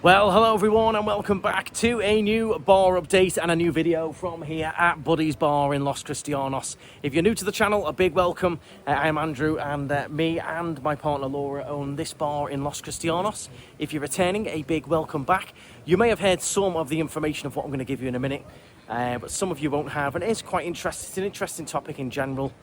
Well, hello everyone and welcome back to a new bar update and a new video from here at Buddy's Bar in Los Cristianos. If you're new to the channel, a big welcome. I'm Andrew and me and my partner Laura own this bar in Los Cristianos. If you're returning, a big welcome back. You may have heard some of the information of what I'm going to give you in a minute, but some of you won't have, and it is quite interesting. It's an interesting topic in general.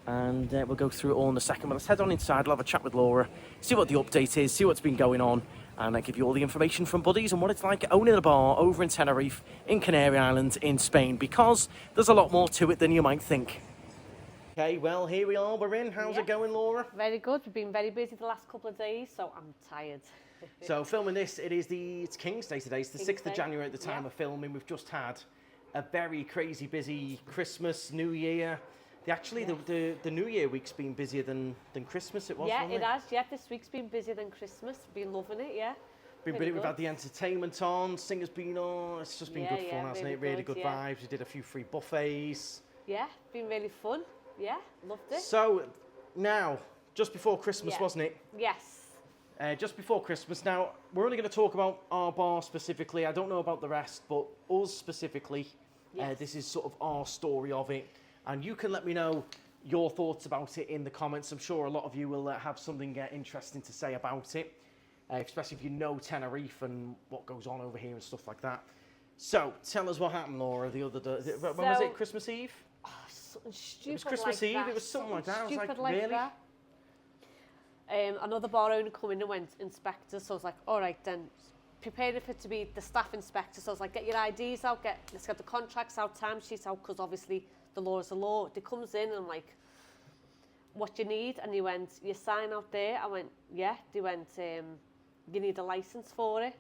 And we'll go through it all in a second. But let's head on inside, we'll have a chat with Laura, see what the update is, see what's been going on, and I give you all the information from Buddy's and what it's like owning a bar over in Tenerife, in Canary Islands, in Spain, because there's a lot more to it than you might think. Okay, well, here we are, we're in. How's it going, Laura? Very good. We've been very busy the last couple of days, so I'm tired. So filming this, it's King's Day today. It's the 6th of January at the time of filming. We've just had a very crazy busy Christmas, New Year. The New Year week's been busier than Christmas, it was, Yeah, wasn't it has. Yeah, this week's been busier than Christmas. Been loving it, yeah. We've had the entertainment on, singers been on. It's just been good fun, hasn't it? Really good vibes. We did a few free buffets. Yeah, been really fun. Yeah, loved it. So now, just before Christmas, wasn't it? Yes. Just before Christmas. Now, we're only going to talk about our bar specifically. I don't know about the rest, but us specifically, this is sort of our story of it. And you can let me know your thoughts about it in the comments. I'm sure a lot of you will have something interesting to say about it, especially if you know Tenerife and what goes on over here and stuff like that. So, tell us what happened, Laura, the other day. When was it? Christmas Eve? Oh, something stupid. It was Christmas Eve. It was something like that. I was like, really? That. Another bar owner come in and went inspector. So I was like, all right then. Preparing for it to be the staff inspector. So I was like, get your IDs out. Let's get the contracts out, timesheets out, because obviously the law is the law. He comes in and I'm like, what do you need? And he went, your sign out there. I went, yeah. They went, you need a license for it.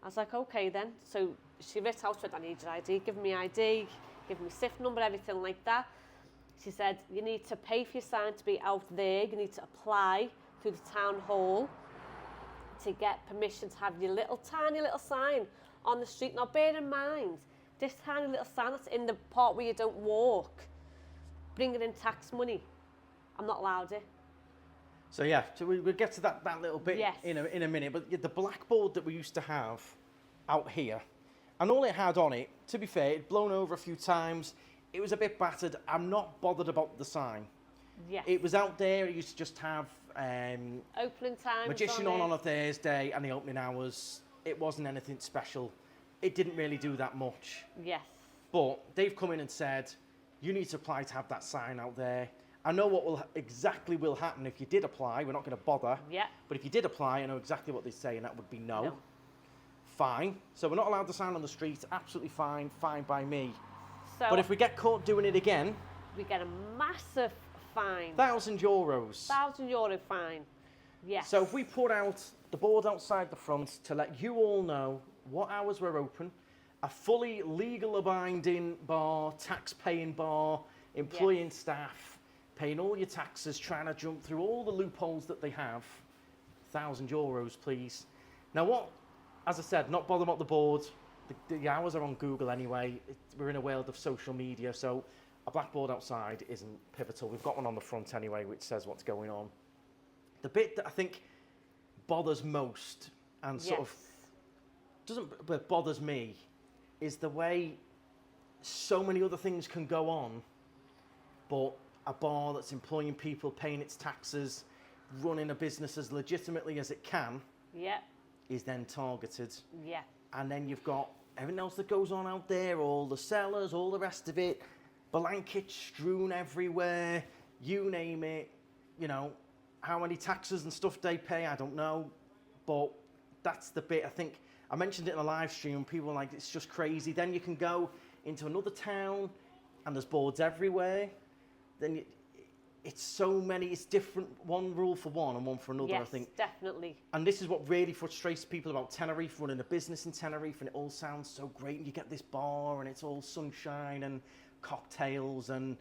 I was like, okay then. So she writ out, I need your ID. Give me ID, give me SIF number, everything like that. She said, you need to pay for your sign to be out there. You need to apply through the town hall to get permission to have your tiny little sign on the street. Now bear in mind, this tiny little sign that's in the part where you don't walk, bringing in tax money, I'm not allowed it. So yeah, so we'll get to that little bit in a minute. But the blackboard that we used to have out here, and all it had on it, to be fair, it'd blown over a few times. It was a bit battered. I'm not bothered about the sign. Yes. It was out there. It used to just have opening times magician on a Thursday and the opening hours. It wasn't anything special. It didn't really do that much. Yes. But they've come in and said, you need to apply to have that sign out there. I know what exactly will happen if you did apply. We're not going to bother. Yeah. But if you did apply, I know exactly what they say, and that would be no. Fine. So we're not allowed the sign on the street. Absolutely fine. Fine by me. So, but if we get caught doing it again, we get a massive fine. €1,000. €1,000 fine. Yes. So if we put out the board outside the front to let you all know what hours we're open, a fully legal abiding bar, tax-paying bar, employing staff, paying all your taxes, trying to jump through all the loopholes that they have, €1,000, please. Now what, as I said, not bothered about the board. The hours are on Google anyway. We're in a world of social media, so a blackboard outside isn't pivotal. We've got one on the front anyway, which says what's going on. The bit that I think bothers most and sort of bothers me is the way so many other things can go on, but a bar that's employing people, paying its taxes, running a business as legitimately as it can, is then targeted. Yeah. And then you've got everything else that goes on out there, all the sellers, all the rest of it, blankets strewn everywhere, you name it. You know, how many taxes and stuff they pay, I don't know. But that's the bit, I think, I mentioned it in a live stream, people were like, it's just crazy. Then you can go into another town and there's boards everywhere. Then it's so many, it's different, one rule for one and one for another, I think. Yes, definitely. And this is what really frustrates people about Tenerife, running a business in Tenerife, and it all sounds so great, and you get this bar, and it's all sunshine and cocktails, and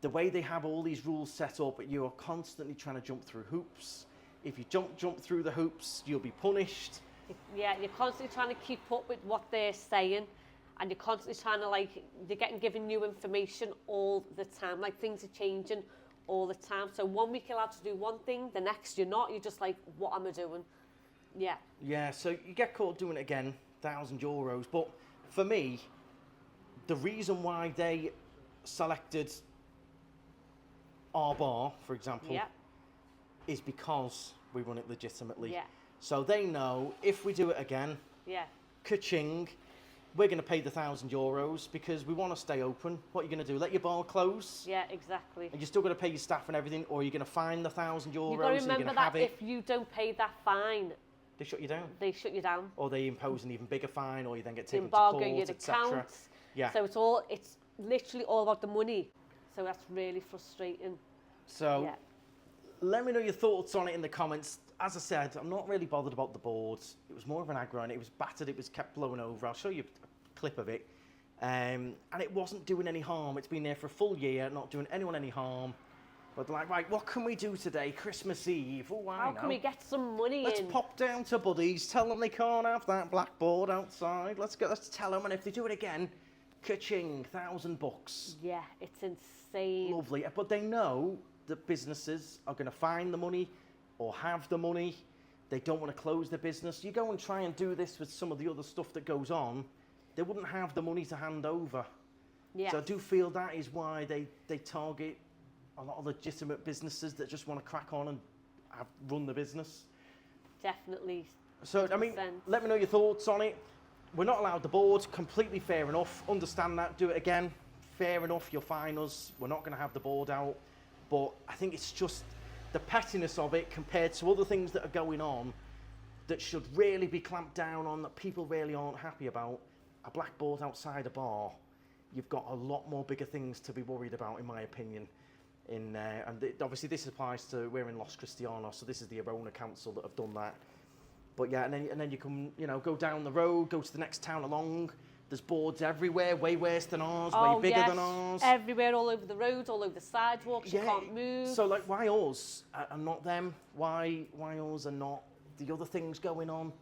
the way they have all these rules set up, but you are constantly trying to jump through hoops. If you jump through the hoops, you'll be punished. Yeah, you're constantly trying to keep up with what they're saying, and you're constantly trying to, you're given new information all the time, things are changing all the time. So 1 week you're allowed to do one thing, the next you're not. You're just like, what am I doing? Yeah. Yeah, so you get caught doing it again, €1,000. But for me, the reason why they selected our bar, for example, Yeah. is because we run it legitimately. Yeah. So they know if we do it again, Yeah. ka-ching, we're going to pay the €1,000 because we want to stay open. What are you going to do? Let your bar close? Yeah, exactly. And you're still going to pay your staff and everything, or you're going to find the €1,000 You've got to and you're going remember to that have it. if you don't pay that fine, They shut you down. they shut you down. Or they impose an even bigger fine, or you then get They taken to embargo court, your etc. accounts. Yeah. So it's literally all about the money. So that's really frustrating. So Yeah. let me know your thoughts on it in the comments. As I said, I'm not really bothered about the boards. It was more of an aggro, and it was battered, it was kept blowing over. I'll show you a clip of it. And it wasn't doing any harm. It's been there for a full year, not doing anyone any harm. But like, right, what can we do today? Christmas Eve. Oh, I How know. can we get some money Let's in? pop down to Buddy's, tell them they can't have that blackboard outside. Let's tell them, and if they do it again, ka-ching, $1,000. Yeah, it's insane. Lovely. But they know that businesses are going to find the money or have the money. They don't want to close their business. You go and try and do this with some of the other stuff that goes on, they wouldn't have the money to hand over. Yes. So I do feel that is why they target a lot of legitimate businesses that just want to crack on and run the business. Definitely. So, I mean, 100%. let me know your thoughts on it. We're not allowed the board, completely fair enough. Understand that, do it again. Fair enough, you'll fine us. We're not going to have the board out. But I think it's just the pettiness of it compared to other things that are going on that should really be clamped down on, that people really aren't happy about. A blackboard outside a bar, you've got a lot more bigger things to be worried about, in my opinion. Obviously this applies to, we're in Los Cristianos, so this is the Arona Council that have done that. But yeah, and then you can, go down the road, go to the next town along. There's boards everywhere, way worse than ours, way bigger than ours. Everywhere, all over the roads, all over the sidewalks, you can't move. So like, why us and not them? Why us and not the other things going on?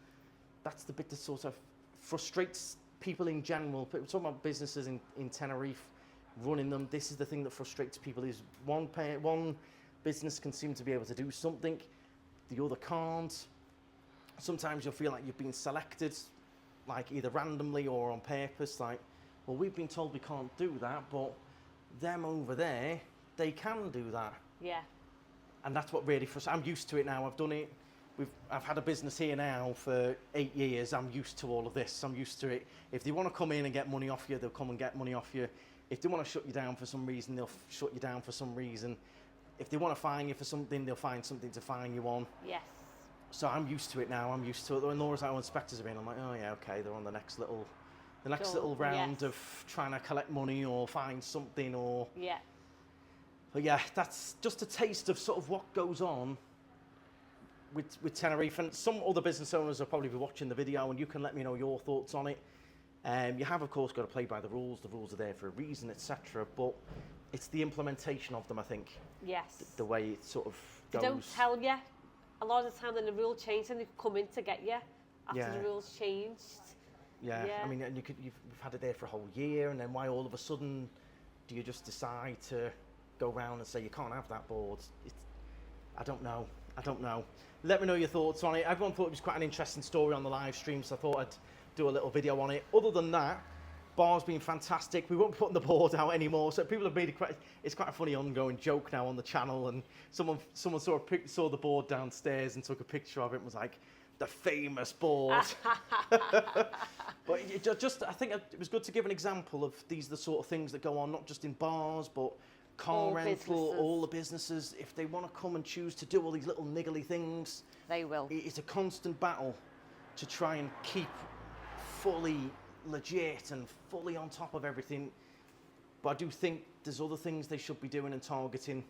That's the bit that sort of frustrates people in general. We're talking about businesses in Tenerife, running them. This is the thing that frustrates people, is one business can seem to be able to do something, the other can't. Sometimes you'll feel like you've been selected, like either randomly or on purpose, like, well, we've been told we can't do that, but them over there, they can do that. Yeah. And that's what really frustrates. I'm used to it now. I've done it. I've had a business here now for 8 years. I'm used to all of this. I'm used to it. If they want to come in and get money off you, they'll come and get money off you. If they want to shut you down for some reason, they'll shut you down for some reason. If they want to fine you for something, they'll find something to fine you on. Yes. So I'm used to it now. I'm used to it. When Laura's out, inspectors are in, I'm like, oh yeah, okay, they're on the next little round of trying to collect money or find something or. Yeah. But yeah, that's just a taste of sort of what goes on with Tenerife, and some other business owners will probably be watching the video, and you can let me know your thoughts on it. You have, of course, got to play by the rules. The rules are there for a reason, etc. But it's the implementation of them, I think. Yes. The way it sort of goes. They don't tell you. A lot of the time, then the rule changes, and they come in to get you after the rules changed. Yeah. I mean, and you've had it there for a whole year, and then why all of a sudden do you just decide to go around and say you can't have that board? I don't know. Let me know your thoughts on it. Everyone thought it was quite an interesting story on the live stream, so I thought I'd do a little video on it. Other than that, bar's been fantastic. We won't be putting the board out anymore, so people have made it it's quite a funny ongoing joke now on the channel, and someone saw the board downstairs and took a picture of it and was like, the famous board. But I think it was good to give an example of these are the sort of things that go on, not just in bars, but car rental, all the businesses. If they want to come and choose to do all these little niggly things, they will. It's a constant battle to try and keep fully legit and fully on top of everything. But I do think there's other things they should be doing and targeting,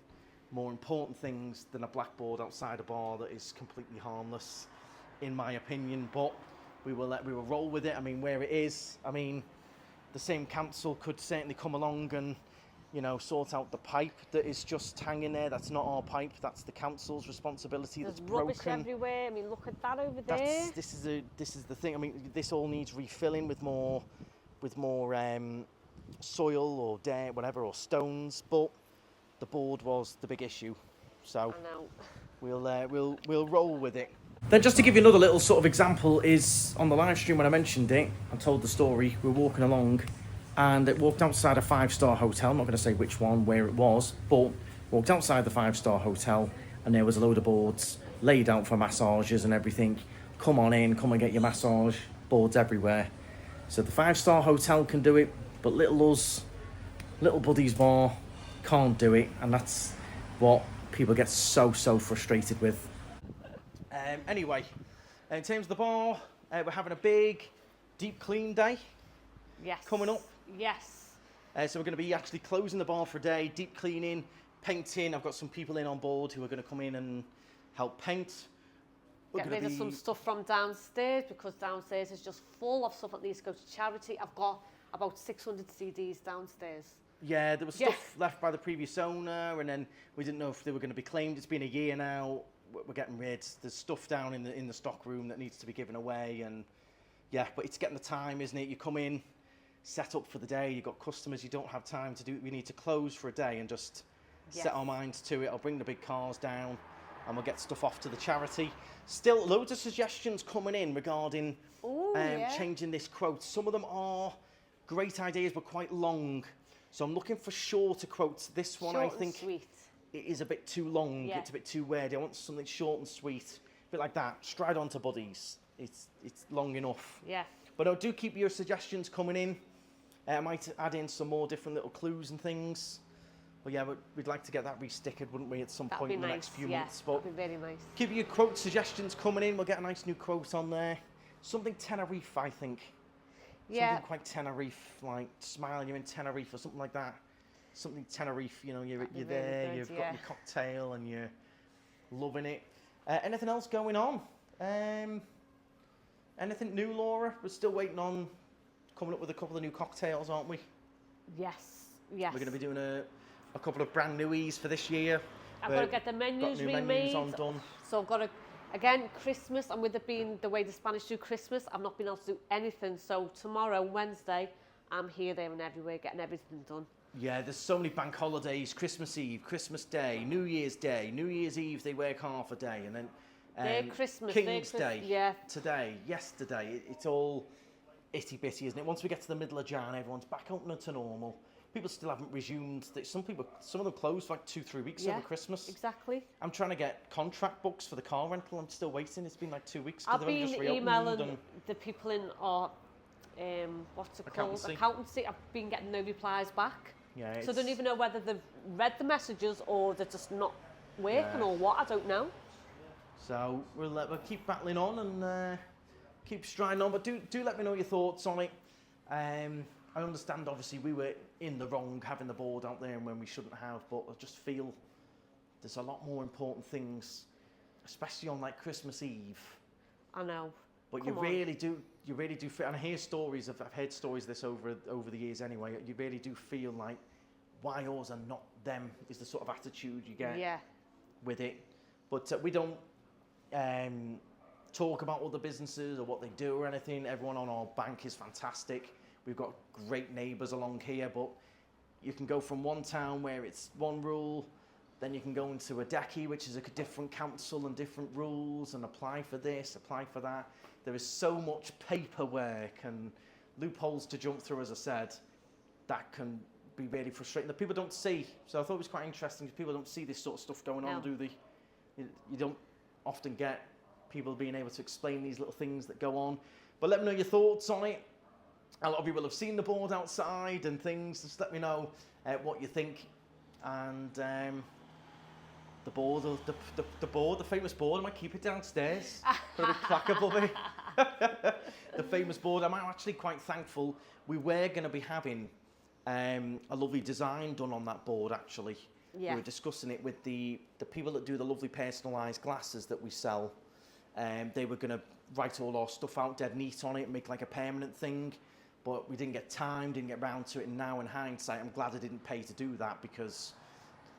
more important things than a blackboard outside a bar that is completely harmless, in my opinion. But we will roll with it. I mean, where it is, I mean, the same council could certainly come along and, sort out the pipe that is just hanging there. That's not our pipe. That's the council's responsibility. There's that's rubbish broken everywhere. I mean, look at that over there. This is the thing. I mean, this all needs refilling with more soil or dirt, whatever, or stones. But the board was the big issue, so I know. we'll roll with it. Then just to give you another little sort of example is on the live stream when I mentioned it, I told the story, we were walking along and it walked outside a 5-star hotel. I'm not going to say which one, where it was, but walked outside the 5-star hotel and there was a load of boards laid out for massages and everything. Come on in, come and get your massage, boards everywhere. So the 5-star hotel can do it, but little us, little Buddy's Bar can't do it, and that's what people get so frustrated with. Anyway, in terms of the bar, we're having a big deep clean day coming up. Yes. So we're going to be actually closing the bar for a day, deep cleaning, painting. I've got some people in on board who are going to come in and help paint. Get rid of some stuff from downstairs, because downstairs is just full of stuff that needs to go to charity. I've got about 600 CDs downstairs. Yeah, there was stuff left by the previous owner, and then we didn't know if they were going to be claimed. It's been a year now. We're getting rid. There's stuff down in the stock room that needs to be given away, and yeah, but it's getting the time, isn't it? You come in, set up for the day. You've got customers. You don't have time to do. We need to close for a day and just set our minds to it. I'll bring the big cars down, and we'll get stuff off to the charity. Still, loads of suggestions coming in regarding changing this quote. Some of them are great ideas, but quite long. So I'm looking for shorter quotes. This one, I think, sweet. It is a bit too long. It's a bit too weird. I want something short and sweet. A bit like that. Stride on to Buddies. It's long enough. Yeah. But I do keep your suggestions coming in. I might add in some more different little clues and things. But yeah, we'd like to get that restickered, wouldn't we, at some point in the next few months? But that'd be very nice. Keep your quote suggestions coming in. We'll get a nice new quote on there. Something Tenerife, I think. Yeah. Something quite Tenerife, like smiling, you're in Tenerife or something like that. Something Tenerife, you know, you're there, good, you've got your cocktail and you're loving it. Anything else going on? Anything new, Laura? We're still waiting on coming up with a couple of new cocktails, aren't we? Yes. We're going to be doing a couple of brand newies for this year. I've got to get the menus remade. Menus on done. So I've got to, again, Christmas, and with it being the way the Spanish do Christmas, I've not been able to do anything. So tomorrow, Wednesday, I'm here, there and everywhere, getting everything done. Yeah, there's so many bank holidays, Christmas Eve, Christmas Day, New Year's Eve, they work half a day, and then King's Day, today, yesterday, it's all itty-bitty, isn't it? Once we get to the middle of Jan, everyone's back open to normal. People still haven't resumed. Some of them closed for like 2-3 weeks over Christmas. Exactly. I'm trying to get contract books for the car rental. I'm still waiting. It's been like 2 weeks. I've been emailing the people in our, what's it called? Accountancy. I've been getting no replies back. Yeah, so I don't even know whether they've read the messages or they're just not working or what. I don't know. So we'll keep battling on and keep striding on. But do let me know your thoughts on it. I understand, obviously, we were in the wrong having the board out there when we shouldn't have, but I just feel there's a lot more important things, especially on like Christmas Eve. I know. But you really do feel, and I hear stories, I've heard stories of this over the years anyway, you really do feel like why ours are not them is the sort of attitude you get with it. But we don't talk about other businesses or what they do or anything. Everyone on our bank is fantastic. We've got great neighbours along here, but you can go from one town where it's one rule, then you can go into a decky, which is a different council and different rules, and apply for this, apply for that. There is so much paperwork and loopholes to jump through, as I said, that can be really frustrating that people don't see. So I thought it was quite interesting because people don't see this sort of stuff going on, do they? You don't often get people being able to explain these little things that go on. But let me know your thoughts on it. A lot of you will have seen the board outside and things. Just let me know what you think. And the board, the famous board, I might keep it downstairs. Put a big plaque above it. The famous board. I'm actually quite thankful. We were going to be having a lovely design done on that board, actually. Yeah. We were discussing it with the people that do the lovely personalised glasses that we sell. They were going to write all our stuff out dead neat on it and make like a permanent thing. But we didn't get time, didn't get round to it, and now in hindsight, I'm glad I didn't pay to do that because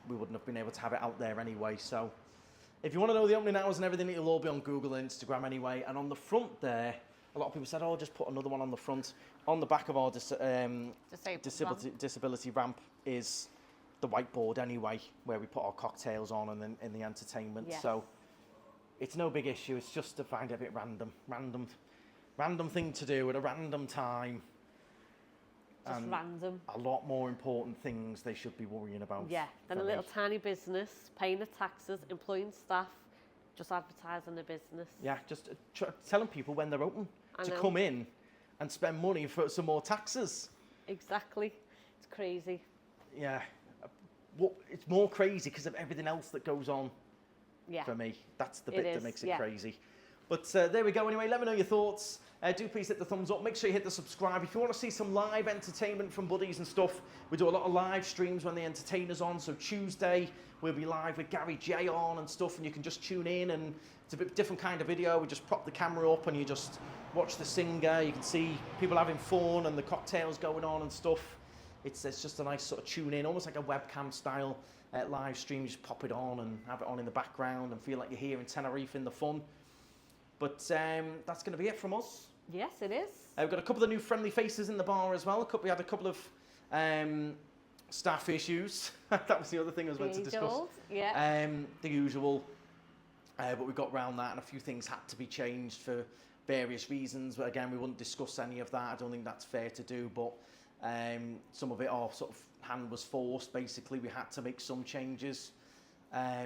we wouldn't have been able to have it out there anyway. So if you want to know the opening hours and everything, it'll all be on Google and Instagram anyway. And on the front there, a lot of people said, oh, just put another one on the front. On the back of our disability ramp is the whiteboard anyway, where we put our cocktails on and then in the entertainment. Yes. So it's no big issue. It's just to find it a bit random thing to do at a random time. Just and random. A lot more important things they should be worrying about. Yeah, than a for little me. tiny business, paying the taxes, employing staff, just advertising the business. Yeah, just telling people when they're open I to know. come in and spend money for some more taxes. Exactly. It's crazy. Yeah, it's more crazy because of everything else that goes on. Yeah. For me, that's the It bit that is, makes it yeah. crazy. But there we go. Anyway, let me know your thoughts. Do please hit the thumbs up. Make sure you hit the subscribe. If you want to see some live entertainment from buddies and stuff, we do a lot of live streams when the entertainer's on. So Tuesday, we'll be live with Gary J on and stuff, and you can just tune in. And it's a bit different kind of video. We just prop the camera up and you just watch the singer. You can see people having fun and the cocktails going on and stuff. It's just a nice sort of tune in, almost like a webcam style live stream. You just pop it on and have it on in the background and feel like you're here in Tenerife in the fun. But that's going to be it from us. Yes, it is. We've got a couple of new friendly faces in the bar as well. We had a couple of staff issues. That was the other thing I was meant to discuss. Yeah. The usual. But we got around that and a few things had to be changed for various reasons. But again, we wouldn't discuss any of that. I don't think that's fair to do. But some of it, our sort of hand was forced. Basically, we had to make some changes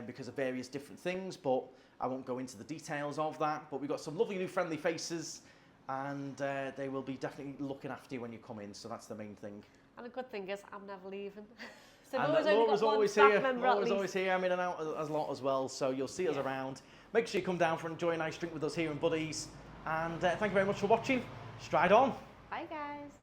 because of various different things. But I won't go into the details of that. But we've got some lovely new friendly faces. And they will be definitely looking after you when you come in, so that's the main thing. And the good thing is, I'm never leaving. So And Laura's always here. Laura's always here. I'm in and out a lot as well, so you'll see us around. Make sure you come down for enjoy a nice drink with us here in Buddies. And thank you very much for watching. Stride on. Bye, guys.